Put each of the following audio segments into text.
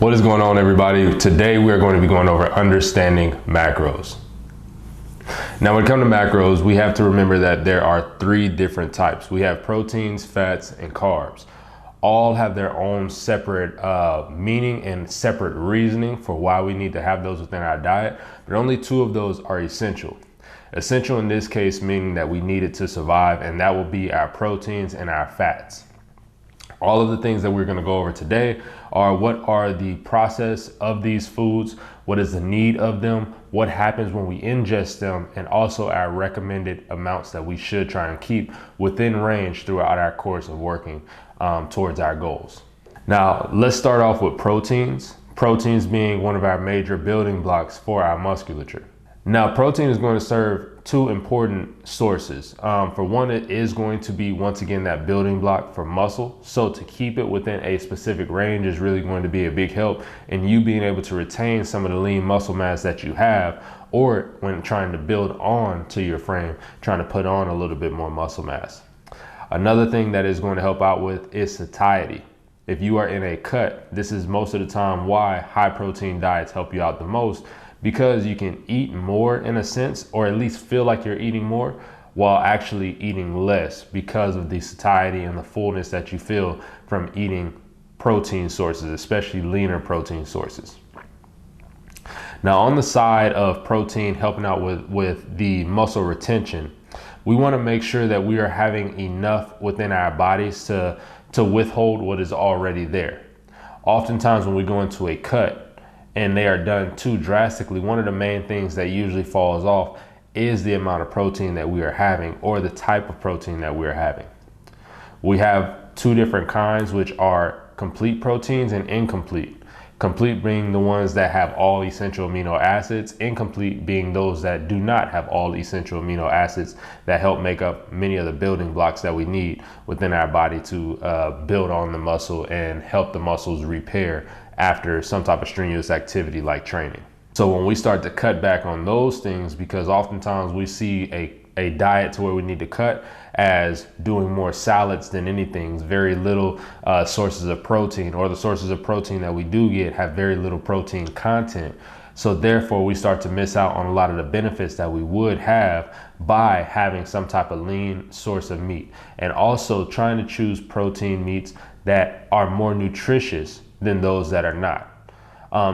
What is going on, everybody? Today we are going to be going over understanding macros. Now, when it comes to macros, we have to remember that there are three different types. We have proteins, fats, and carbs. All have their own separate meaning and separate reasoning for why we need to have those within our diet, but only two of those are essential. Essential in this case meaning that we need it to survive, and that will be our proteins and our fats. All of the things that we're going to go over today are what are the process of these foods, what is the need of them, what happens when we ingest them, and also our recommended amounts that we should try and keep within range throughout our course of working towards our goals. Now, let's start off with proteins. Proteins being one of our major building blocks for our musculature. Now, protein is going to serve two important sources. For one, it is going to be, once again, that building block for muscle. So to keep it within a specific range is really going to be a big help in you being able to retain some of the lean muscle mass that you have, or when trying to build on to your frame, trying to put on a little bit more muscle mass. Another thing that is going to help out with is satiety. If you are in a cut, this is most of the time why high protein diets help you out the most, because you can eat more in a sense, or at least feel like you're eating more while actually eating less because of the satiety and the fullness that you feel from eating protein sources, especially leaner protein sources. Now, on the side of protein helping out with the muscle retention, we want to make sure that we are having enough within our bodies to withhold what is already there. Oftentimes when we go into a cut, and they are done too drastically, one of the main things that usually falls off is the amount of protein that we are having, or the type of protein that we're having. We have two different kinds, which are complete proteins and incomplete. Complete being the ones that have all essential amino acids, incomplete being those that do not have all essential amino acids that help make up many of the building blocks that we need within our body to build on the muscle and help the muscles repair after some type of strenuous activity like training. So when we start to cut back on those things, because oftentimes we see a diet to where we need to cut as doing more salads than anything, very little sources of protein, or the sources of protein that we do get have very little protein content. So therefore we start to miss out on a lot of the benefits that we would have by having some type of lean source of meat, and also trying to choose protein meats that are more nutritious than those that are not.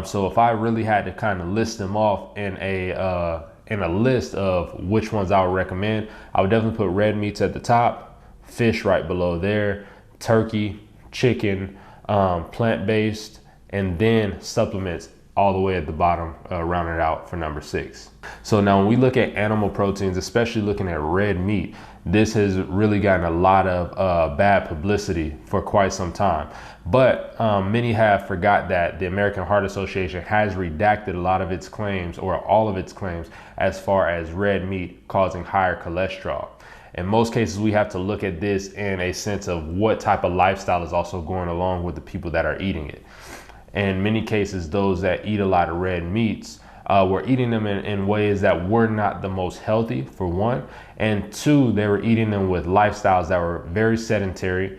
So if I really had to kind of list them off in a list of which ones I would recommend, I would definitely put red meats at the top, fish right below there, turkey, chicken, plant-based, and then supplements all the way at the bottom, rounded out for number 6. So now when we look at animal proteins, especially looking at red meat, this has really gotten a lot of bad publicity for quite some time. But many have forgot that the American Heart Association has redacted a lot of its claims, or all of its claims, as far as red meat causing higher cholesterol. In most cases, we have to look at this in a sense of what type of lifestyle is also going along with the people that are eating it. In many cases, those that eat a lot of red meats, were eating them in ways that were not the most healthy, for one, and two, they were eating them with lifestyles that were very sedentary,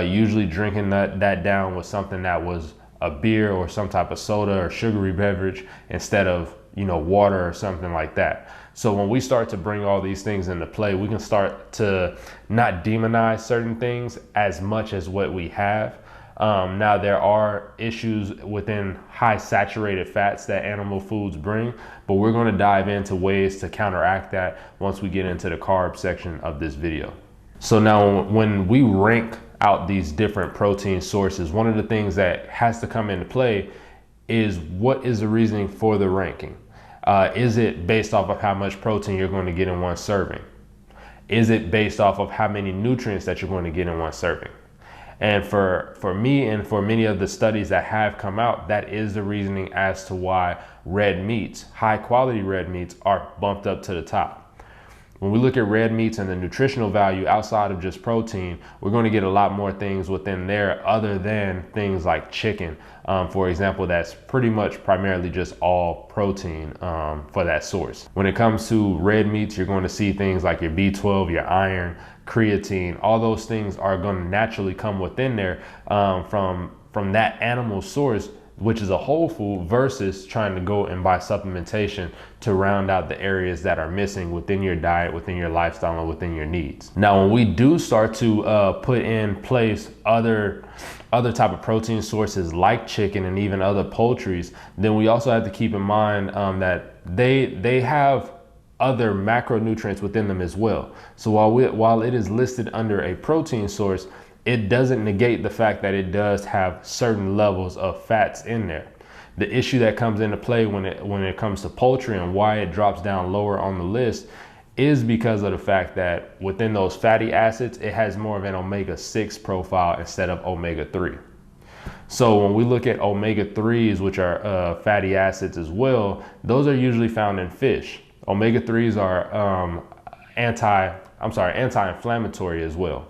usually drinking that down with something that was a beer or some type of soda or sugary beverage instead of, water or something like that. So when we start to bring all these things into play, we can start to not demonize certain things as much as what we have. Now, there are issues within high saturated fats that animal foods bring, but we're going to dive into ways to counteract that once we get into the carb section of this video. So now when we rank out these different protein sources, one of the things that has to come into play is what is the reasoning for the ranking? Is it based off of how much protein you're going to get in one serving? Is it based off of how many nutrients that you're going to get in one serving? And for me and for many of the studies that have come out, that is the reasoning as to why red meats, high quality red meats, are bumped up to the top. When we look at red meats and the nutritional value outside of just protein, we're going to get a lot more things within there other than things like chicken, for example, that's pretty much primarily just all protein for that source. When it comes to red meats, you're going to see things like your B12, your iron, creatine, all those things are going to naturally come within there from that animal source which is a whole food, versus trying to go and buy supplementation to round out the areas that are missing within your diet, within your lifestyle, and within your needs. Now, when we do start to put in place other type of protein sources like chicken and even other poultries, then we also have to keep in mind that they have other macronutrients within them as well. So while it is listed under a protein source, it doesn't negate the fact that it does have certain levels of fats in there. The issue that comes into play when it comes to poultry and why it drops down lower on the list is because of the fact that within those fatty acids, it has more of an omega-6 profile instead of omega-3. So when we look at omega-3s, which are fatty acids as well, those are usually found in fish. Omega-3s are anti-inflammatory as well,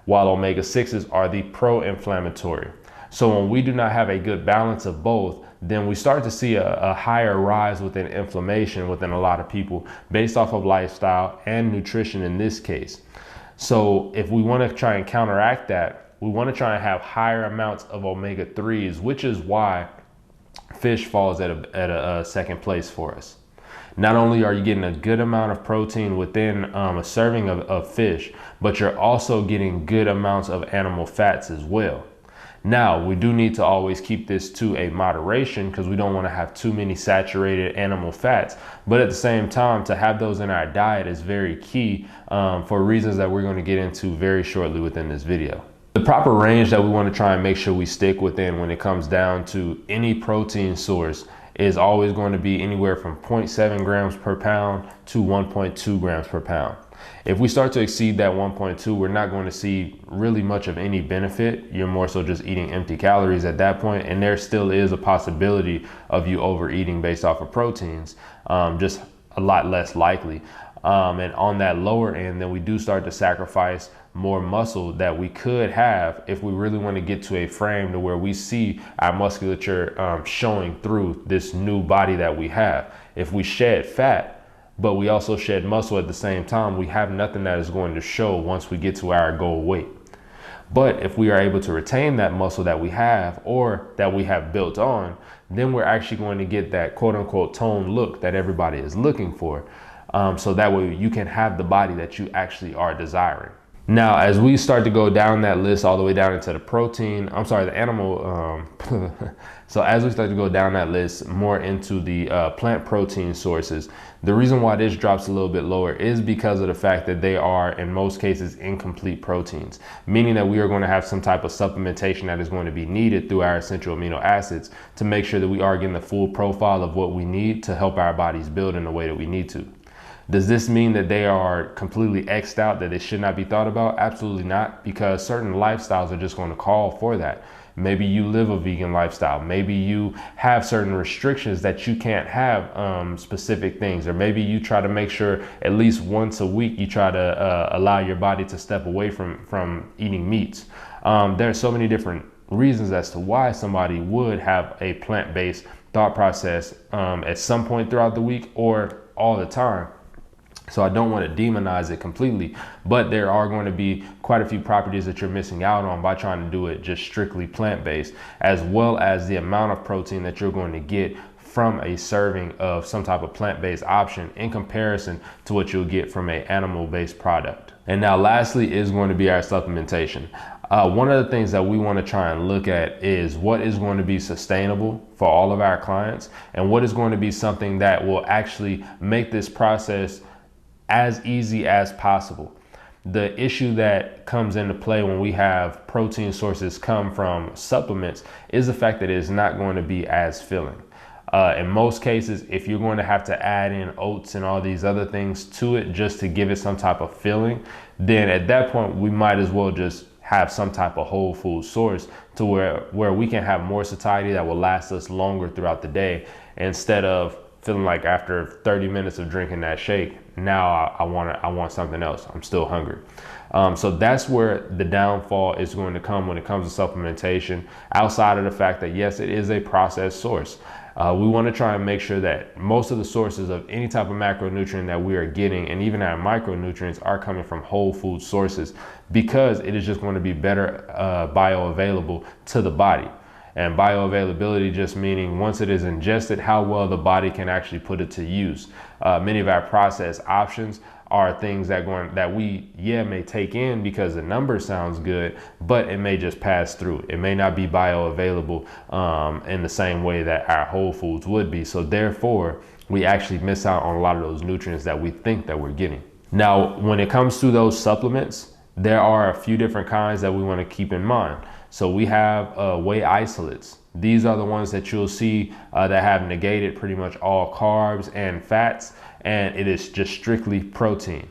while omega-6s are the pro-inflammatory. So when we do not have a good balance of both, then we start to see a higher rise within inflammation within a lot of people based off of lifestyle and nutrition in this case. So if we want to try and counteract that, we want to try and have higher amounts of omega-3s, which is why fish falls at a second place for us. Not only are you getting a good amount of protein within a serving of fish, but you're also getting good amounts of animal fats as well. Now, we do need to always keep this to a moderation because we don't want to have too many saturated animal fats. But at the same time, to have those in our diet is very key for reasons that we're going to get into very shortly within this video. The proper range that we want to try and make sure we stick within when it comes down to any protein source is always going to be anywhere from 0.7 grams per pound to 1.2 grams per pound. If we start to exceed that 1.2, we're not going to see really much of any benefit. You're more so just eating empty calories at that point, and there still is a possibility of you overeating based off of proteins, just a lot less likely. And on that lower end, then we do start to sacrifice more muscle that we could have if we really want to get to a frame to where we see our musculature showing through this new body that we have. If we shed fat, but we also shed muscle at the same time, we have nothing that is going to show once we get to our goal weight. But if we are able to retain that muscle that we have or that we have built on, then we're actually going to get that quote unquote toned look that everybody is looking for. So that way you can have the body that you actually are desiring. Now, as we start to go down that list all the way down into the animal, so as we start to go down that list more into the plant protein sources, the reason why this drops a little bit lower is because of the fact that they are, in most cases, incomplete proteins, meaning that we are going to have some type of supplementation that is going to be needed through our essential amino acids to make sure that we are getting the full profile of what we need to help our bodies build in the way that we need to. Does this mean that they are completely X'd out, that they should not be thought about? Absolutely not, because certain lifestyles are just going to call for that. Maybe you live a vegan lifestyle. Maybe you have certain restrictions that you can't have specific things, or maybe you try to make sure at least once a week you try to allow your body to step away from eating meats. There are so many different reasons as to why somebody would have a plant-based thought process at some point throughout the week or all the time. So I don't want to demonize it completely, but there are going to be quite a few properties that you're missing out on by trying to do it just strictly plant-based, as well as the amount of protein that you're going to get from a serving of some type of plant-based option in comparison to what you'll get from an animal-based product. And now lastly is going to be our supplementation. One of the things that we want to try and look at is what is going to be sustainable for all of our clients and what is going to be something that will actually make this process as easy as possible. The issue that comes into play when we have protein sources come from supplements is the fact that it is not going to be as filling. In most cases, if you're going to have to add in oats and all these other things to it just to give it some type of filling, then at that point we might as well just have some type of whole food source to where we can have more satiety that will last us longer throughout the day, instead of feeling like after 30 minutes of drinking that shake, now I want something else. I'm still hungry. So that's where the downfall is going to come when it comes to supplementation, outside of the fact that yes, it is a processed source. We want to try and make sure that most of the sources of any type of macronutrient that we are getting, and even our micronutrients, are coming from whole food sources, because it is just going to be better bioavailable to the body. And bioavailability just meaning once it is ingested, how well the body can actually put it to use. Many of our processed options are things that we may take in because the number sounds good, but it may just pass through. It may not be bioavailable in the same way that our whole foods would be. So therefore, we actually miss out on a lot of those nutrients that we think that we're getting. Now, when it comes to those supplements, there are a few different kinds that we want to keep in mind. So we have whey isolates. These are the ones that you'll see that have negated pretty much all carbs and fats, and it is just strictly protein.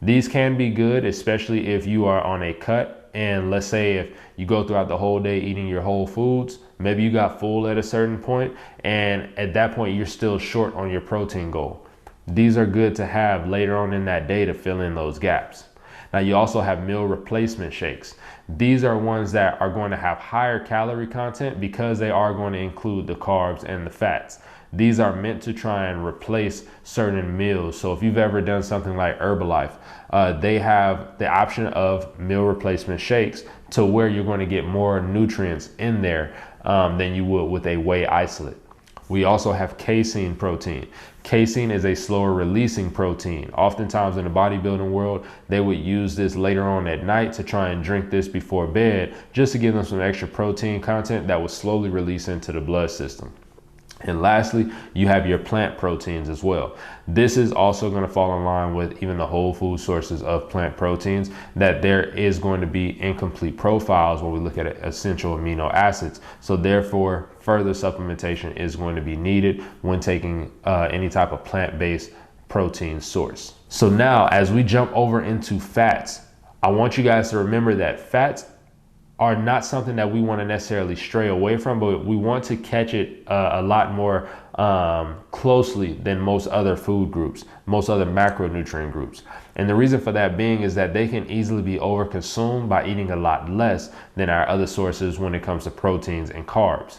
These can be good, especially if you are on a cut. And let's say if you go throughout the whole day eating your whole foods, maybe you got full at a certain point, and at that point you're still short on your protein goal. These are good to have later on in that day to fill in those gaps. Now you also have meal replacement shakes. These are ones that are going to have higher calorie content because they are going to include the carbs and the fats. These are meant to try and replace certain meals. So if you've ever done something like Herbalife, they have the option of meal replacement shakes to where you're going to get more nutrients in there than you would with a whey isolate. We also have casein protein. Casein is a slower releasing protein. Oftentimes in the bodybuilding world, they would use this later on at night to try and drink this before bed, just to give them some extra protein content that would slowly release into the blood system. And lastly, you have your plant proteins as well. This is also going to fall in line with even the whole food sources of plant proteins, that there is going to be incomplete profiles when we look at essential amino acids. So therefore, further supplementation is going to be needed when taking any type of plant-based protein source. So now, as we jump over into fats, I want you guys to remember that fats are not something that we want to necessarily stray away from, but we want to catch it a lot more closely than most other food groups, most other macronutrient groups. And the reason for that being is that they can easily be overconsumed by eating a lot less than our other sources when it comes to proteins and carbs.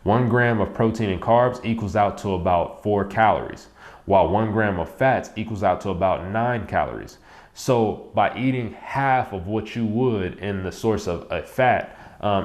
1 gram of protein and carbs equals out to about 4 calories, while 1 gram of fats equals out to about 9 calories. So by eating half of what you would in the source of a fat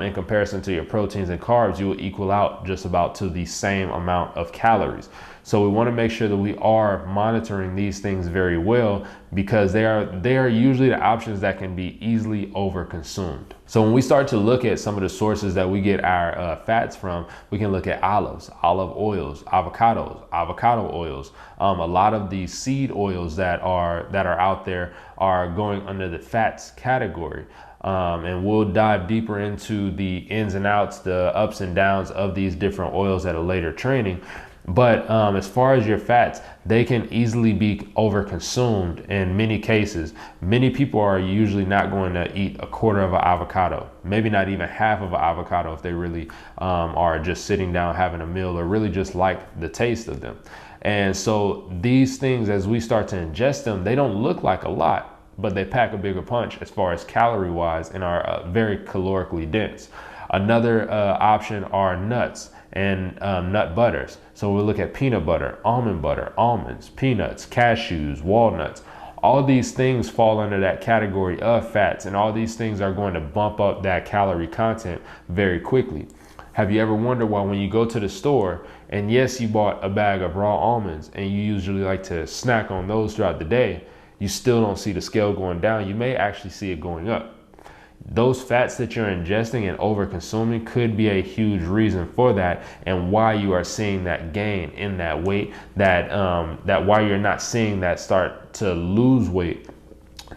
in comparison to your proteins and carbs, you will equal out just about to the same amount of calories. So we want to make sure that we are monitoring these things very well, because they are usually the options that can be easily overconsumed. So when we start to look at some of the sources that we get our fats from, we can look at olives, olive oils, avocados, avocado oils. A lot of the seed oils that are out there are going under the fats category. And we'll dive deeper into the ins and outs, the ups and downs of these different oils at a later training. But as far as your fats, they can easily be overconsumed in many cases. Many people are usually not going to eat a quarter of an avocado, maybe not even half of an avocado if they really are just sitting down having a meal or really just like the taste of them. And so these things, as we start to ingest them, they don't look like a lot, but they pack a bigger punch as far as calorie wise and are very calorically dense. Another option are nuts and nut butters. So we'll look at peanut butter, almonds, peanuts, cashews, walnuts. All these things fall under that category of fats, and all these things are going to bump up that calorie content very quickly. Have you ever wondered why when you go to the store, and yes, you bought a bag of raw almonds and you usually like to snack on those throughout the day, you still don't see the scale going down? You may actually see it going up. Those fats that you're ingesting and over consuming could be a huge reason for that, and why you are seeing that gain in that weight, that why you're not seeing that start to lose weight,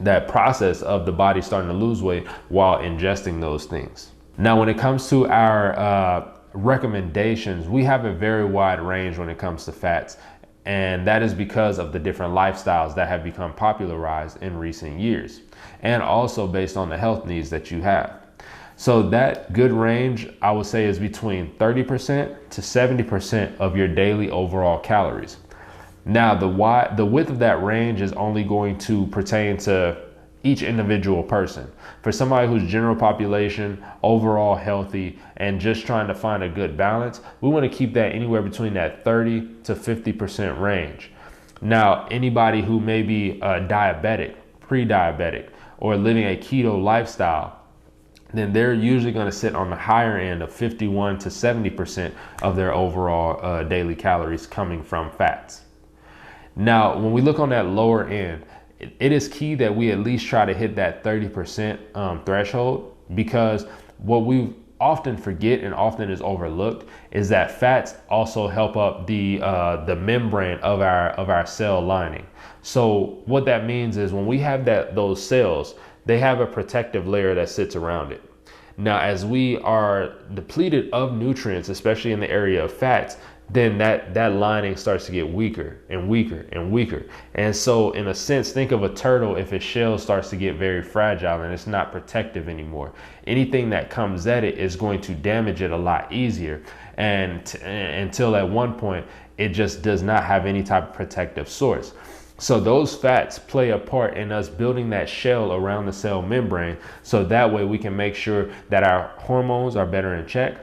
that process of the body starting to lose weight while ingesting those things. Now, when it comes to our recommendations, we have a very wide range when it comes to fats. And that is because of the different lifestyles that have become popularized in recent years, and also based on the health needs that you have. So that good range, I would say, is between 30% to 70% of your daily overall calories. Now, the width of that range is only going to pertain to each individual person. For somebody who's general population, overall healthy, and just trying to find a good balance, we want to keep that anywhere between that 30 to 50% range. Now, anybody who may be diabetic, pre-diabetic, or living a keto lifestyle, then they're usually going to sit on the higher end of 51 to 70% of their overall daily calories coming from fats. Now, when we look on that lower end, it is key that we at least try to hit that 30% threshold, because what we often forget and often is overlooked is that fats also help up the membrane of our cell lining. So what that means is when we have those cells, they have a protective layer that sits around it. Now, as we are depleted of nutrients, especially in the area of fats, then that lining starts to get weaker and weaker and weaker. And so in a sense, think of a turtle. If its shell starts to get very fragile and it's not protective anymore, anything that comes at it is going to damage it a lot easier. And until at one point, it just does not have any type of protective source. So those fats play a part in us building that shell around the cell membrane. So that way we can make sure that our hormones are better in check,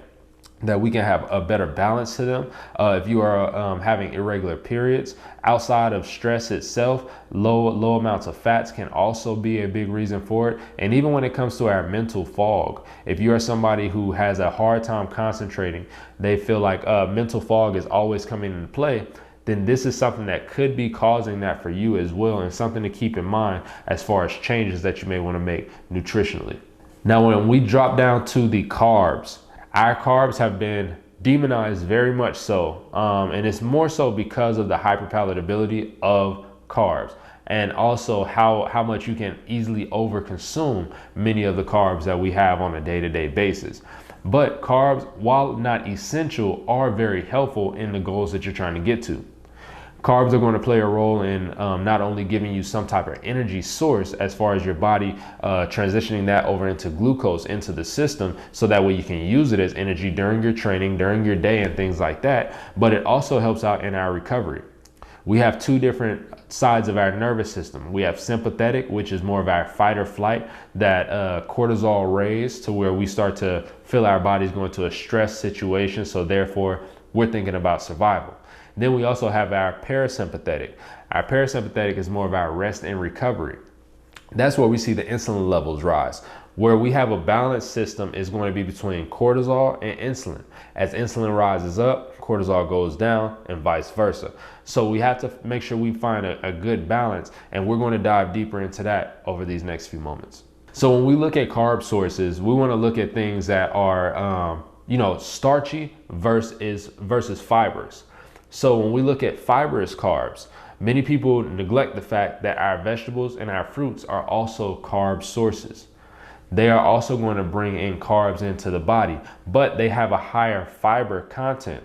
that we can have a better balance to them. If you are having irregular periods, outside of stress itself, low amounts of fats can also be a big reason for it. And even when it comes to our mental fog, if you are somebody who has a hard time concentrating, they feel like mental fog is always coming into play, then this is something that could be causing that for you as well, and something to keep in mind as far as changes that you may want to make nutritionally. Now, when we drop down to the carbs, our carbs have been demonized very much so, and it's more so because of the hyperpalatability of carbs, and also how much you can easily overconsume many of the carbs that we have on a day-to-day basis. But carbs, while not essential, are very helpful in the goals that you're trying to get to. Carbs are going to play a role in not only giving you some type of energy source as far as your body transitioning that over into glucose into the system, so that way you can use it as energy during your training, during your day and things like that, but it also helps out in our recovery. We have two different sides of our nervous system. We have sympathetic, which is more of our fight or flight, that cortisol raise to where we start to feel our bodies going to a stress situation. So therefore, we're thinking about survival. Then we also have our parasympathetic. Our parasympathetic is more of our rest and recovery. That's where we see the insulin levels rise. Where we have a balanced system is going to be between cortisol and insulin. As insulin rises up, cortisol goes down, and vice versa. So we have to make sure we find a good balance, and we're going to dive deeper into that over these next few moments. So when we look at carb sources, we want to look at things that are starchy versus fibers. So when we look at fibrous carbs, many people neglect the fact that our vegetables and our fruits are also carb sources. They are also going to bring in carbs into the body, but they have a higher fiber content.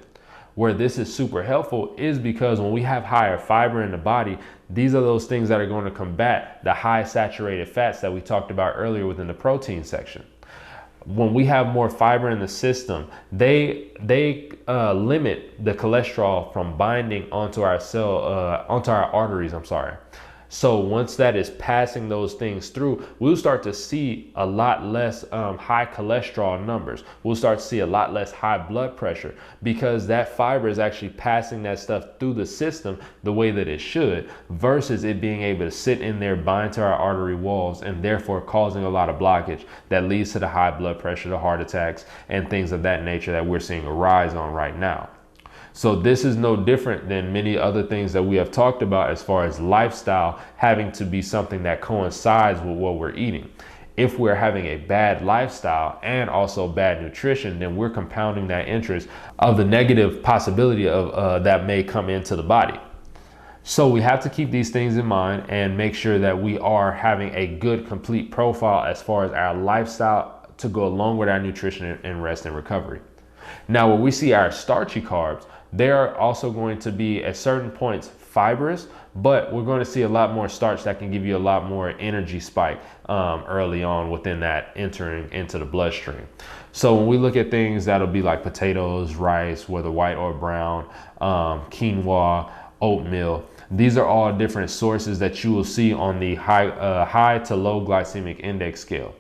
Where this is super helpful is because when we have higher fiber in the body, these are those things that are going to combat the high saturated fats that we talked about earlier within the protein section. When we have more fiber in the system, they limit the cholesterol from binding onto our arteries. So once that is passing those things through, we'll start to see a lot less high cholesterol numbers. We'll start to see a lot less high blood pressure, because that fiber is actually passing that stuff through the system the way that it should, versus it being able to sit in there, bind to our artery walls, and therefore causing a lot of blockage that leads to the high blood pressure, the heart attacks, and things of that nature that we're seeing a rise on right now. So this is no different than many other things that we have talked about as far as lifestyle having to be something that coincides with what we're eating. If we're having a bad lifestyle and also bad nutrition, then we're compounding that interest of the negative possibility of that may come into the body. So we have to keep these things in mind and make sure that we are having a good, complete profile as far as our lifestyle to go along with our nutrition and rest and recovery. Now, when we see our starchy carbs, they are also going to be at certain points fibrous, but we're going to see a lot more starch that can give you a lot more energy spike early on within that entering into the bloodstream. So when we look at things that'll be like potatoes, rice, whether white or brown, quinoa, oatmeal, these are all different sources that you will see on the high to low glycemic index scale.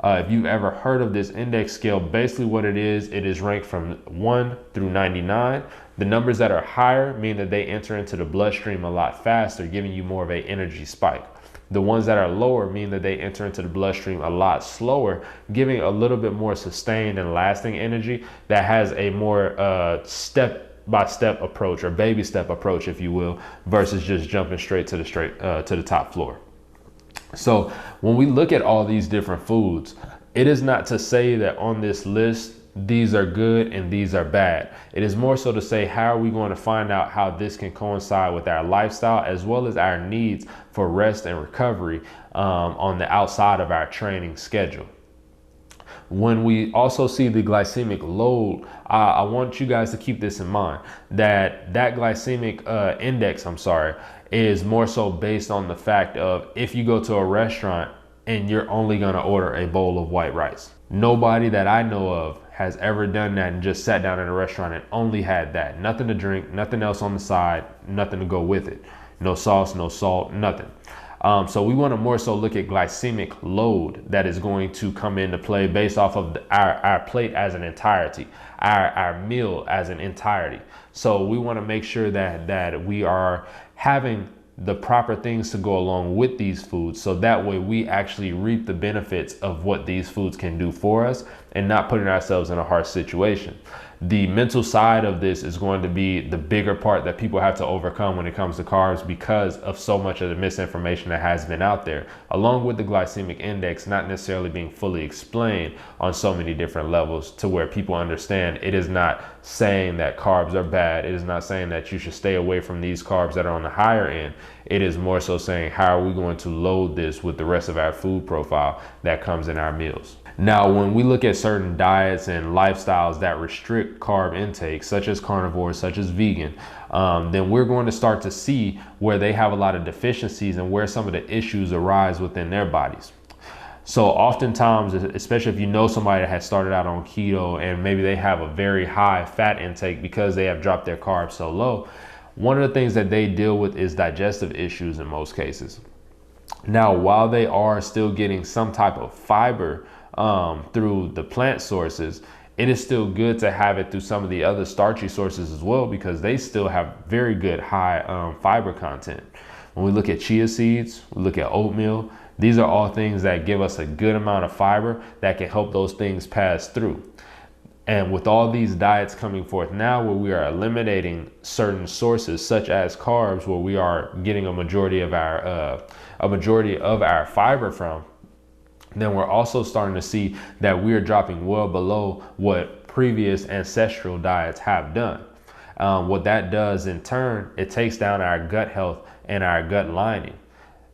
If you've ever heard of this index scale, basically what it is ranked from 1 through 99. The numbers that are higher mean that they enter into the bloodstream a lot faster, giving you more of an energy spike. The ones that are lower mean that they enter into the bloodstream a lot slower, giving a little bit more sustained and lasting energy that has a more step-by-step approach, or baby step approach, if you will, versus just jumping straight to the top floor. So when we look at all these different foods, it is not to say that on this list these are good and these are bad. It is more so to say, how are we going to find out how this can coincide with our lifestyle as well as our needs for rest and recovery on the outside of our training schedule. When we also see the glycemic load, I want you guys to keep this in mind, that glycemic index, is more so based on the fact of if you go to a restaurant and you're only going to order a bowl of white rice. Nobody that I know of has ever done that and just sat down in a restaurant and only had that. Nothing to drink, nothing else on the side, nothing to go with it. No sauce, no salt, nothing. So we want to more so look at glycemic load that is going to come into play based off of our plate as an entirety, our meal as an entirety. So we want to make sure that we are having the proper things to go along with these foods, so that way we actually reap the benefits of what these foods can do for us and not putting ourselves in a harsh situation. The mental side of this is going to be the bigger part that people have to overcome when it comes to carbs, because of so much of the misinformation that has been out there, along with the glycemic index not necessarily being fully explained on so many different levels to where people understand it is not saying that carbs are bad. It is not saying that you should stay away from these carbs that are on the higher end. It is more so saying, how are we going to load this with the rest of our food profile that comes in our meals? Now, when we look at certain diets and lifestyles that restrict carb intake, such as carnivore, such as vegan, then we're going to start to see where they have a lot of deficiencies and where some of the issues arise within their bodies. So oftentimes, especially if you know somebody that has started out on keto and maybe they have a very high fat intake because they have dropped their carbs so low, one of the things that they deal with is digestive issues in most cases. Now, while they are still getting some type of fiber through the plant sources, it is still good to have it through some of the other starchy sources as well, because they still have very good high fiber content. When we look at chia seeds, we look at oatmeal, these are all things that give us a good amount of fiber that can help those things pass through. And with all these diets coming forth now, where we are eliminating certain sources such as carbs, where we are getting a majority of our fiber from, then we're also starting to see that we are dropping well below what previous ancestral diets have done. What that does in turn, it takes down our gut health and our gut lining.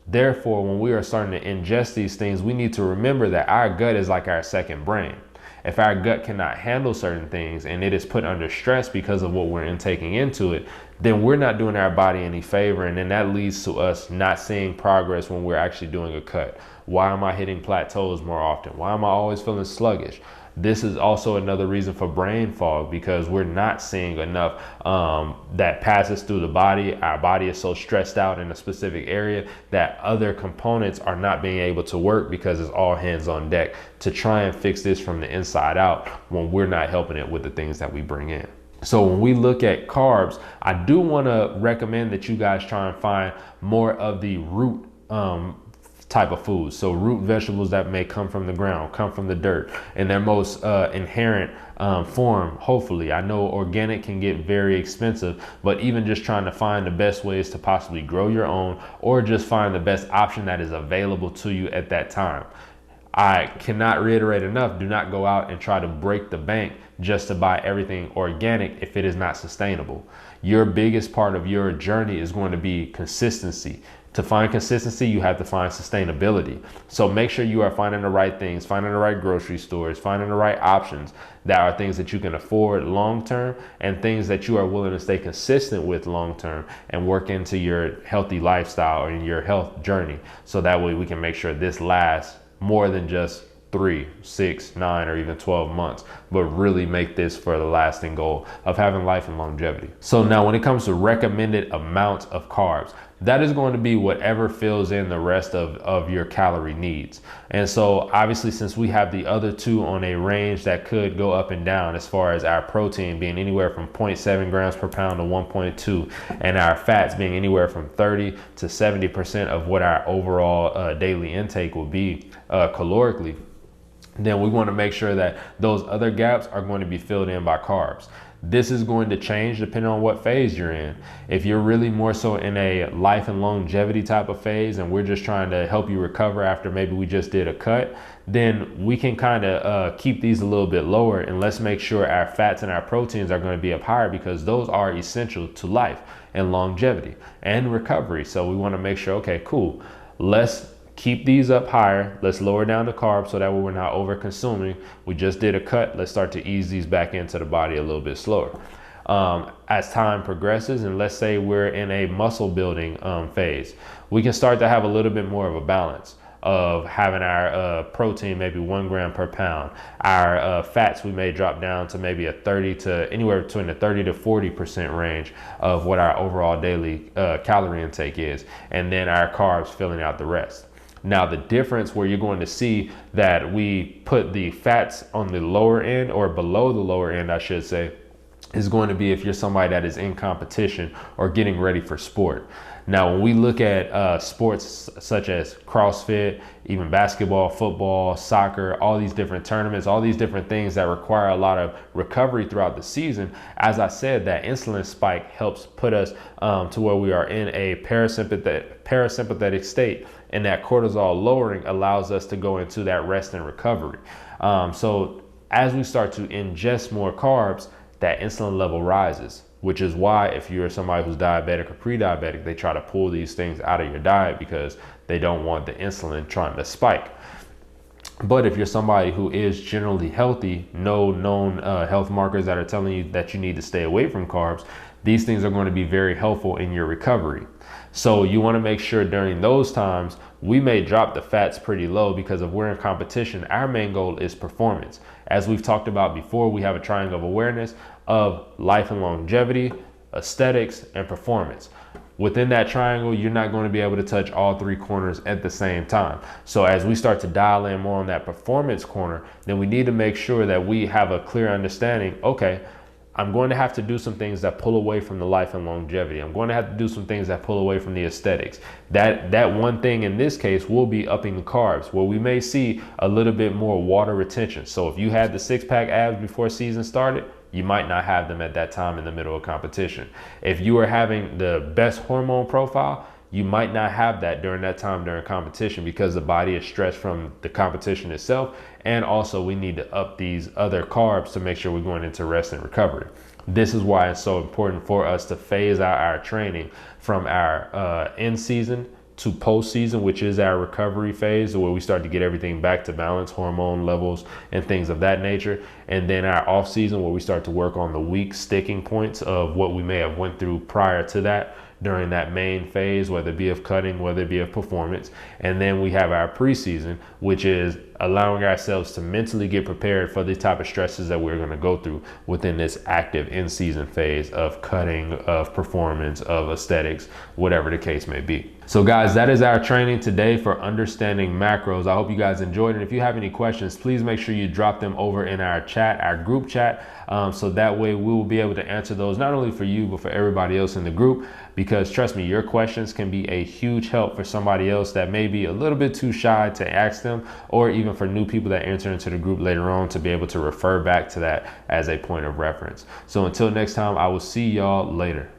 Therefore, when we are starting to ingest these things, we need to remember that our gut is like our second brain. If our gut cannot handle certain things and it is put under stress because of what we're intaking into it, then we're not doing our body any favor. And then that leads to us not seeing progress when we're actually doing a cut. Why am I hitting plateaus more often? Why am I always feeling sluggish? This is also another reason for brain fog, because we're not seeing enough that passes through the body. Our body is so stressed out in a specific area that other components are not being able to work, because it's all hands on deck to try and fix this from the inside out when we're not helping it with the things that we bring in. So when we look at carbs, I do want to recommend that you guys try and find more of the root type of foods. So root vegetables that may come from the ground, come from the dirt in their most inherent form. Hopefully, I know organic can get very expensive, but even just trying to find the best ways to possibly grow your own, or just find the best option that is available to you at that time. I cannot reiterate enough, do not go out and try to break the bank just to buy everything organic if it is not sustainable. Your biggest part of your journey is going to be consistency. To find consistency, you have to find sustainability. So make sure you are finding the right things, finding the right grocery stores, finding the right options that are things that you can afford long term, and things that you are willing to stay consistent with long term and work into your healthy lifestyle or in your health journey. So that way we can make sure this lasts more than just 3, 6, 9, or even 12 months, but really make this for the lasting goal of having life and longevity. So now when it comes to recommended amounts of carbs, that is going to be whatever fills in the rest of your calorie needs. And so obviously, since we have the other two on a range that could go up and down, as far as our protein being anywhere from 0.7 grams per pound to 1.2, and our fats being anywhere from 30 to 70% of what our overall daily intake will be calorically, then we want to make sure that those other gaps are going to be filled in by carbs. This is going to change depending on what phase you're in. If you're really more so in a life and longevity type of phase, and we're just trying to help you recover after maybe we just did a cut, then we can kind of keep these a little bit lower, and let's make sure our fats and our proteins are going to be up higher, because those are essential to life and longevity and recovery. So we want to make sure, okay, cool, let's keep these up higher. Let's lower down the carbs so that way we're not over consuming. We just did a cut. Let's start to ease these back into the body a little bit slower. As time progresses, and let's say we're in a muscle building phase, we can start to have a little bit more of a balance of having our protein maybe 1 gram per pound. Our fats, we may drop down to maybe anywhere between the 30 to 40% range of what our overall daily calorie intake is, and then our carbs filling out the rest. Now, the difference where you're going to see that we put the fats on the lower end, or below the lower end, I should say, is going to be if you're somebody that is in competition or getting ready for sport. Now, when we look at sports such as CrossFit, even basketball, football, soccer, all these different tournaments, all these different things that require a lot of recovery throughout the season, as I said, that insulin spike helps put us to where we are in a parasympathetic state, and that cortisol lowering allows us to go into that rest and recovery. So as we start to ingest more carbs, that insulin level rises, which is why if you're somebody who's diabetic or pre-diabetic, they try to pull these things out of your diet because they don't want the insulin trying to spike. But if you're somebody who is generally healthy, no known health markers that are telling you that you need to stay away from carbs, these things are going to be very helpful in your recovery. So you want to make sure during those times, we may drop the fats pretty low, because if we're in competition, our main goal is performance. As we've talked about before, we have a triangle of awareness of life and longevity, aesthetics, and performance. Within that triangle, you're not going to be able to touch all three corners at the same time. So as we start to dial in more on that performance corner, then we need to make sure that we have a clear understanding, okay, I'm going to have to do some things that pull away from the life and longevity. I'm going to have to do some things that pull away from the aesthetics. That one thing in this case will be upping the carbs, where we may see a little bit more water retention. So if you had the 6-pack abs before season started, you might not have them at that time in the middle of competition. If you are having the best hormone profile, you might not have that during that time during competition, because the body is stressed from the competition itself. And also we need to up these other carbs to make sure we're going into rest and recovery. This is why it's so important for us to phase out our training from our in season to post season, which is our recovery phase, where we start to get everything back to balance, hormone levels and things of that nature. And then our off season, where we start to work on the weak sticking points of what we may have went through prior to that during that main phase, whether it be of cutting, whether it be of performance. And then we have our preseason, which is allowing ourselves to mentally get prepared for the type of stresses that we're going to go through within this active in-season phase of cutting, of performance, of aesthetics, whatever the case may be. So guys, that is our training today for understanding macros. I hope you guys enjoyed it. If you have any questions, please make sure you drop them over in our chat, our group chat, so that way we will be able to answer those, not only for you, but for everybody else in the group. Because trust me, your questions can be a huge help for somebody else that may be a little bit too shy to ask them, or even for new people that enter into the group later on to be able to refer back to that as a point of reference. So until next time, I will see y'all later.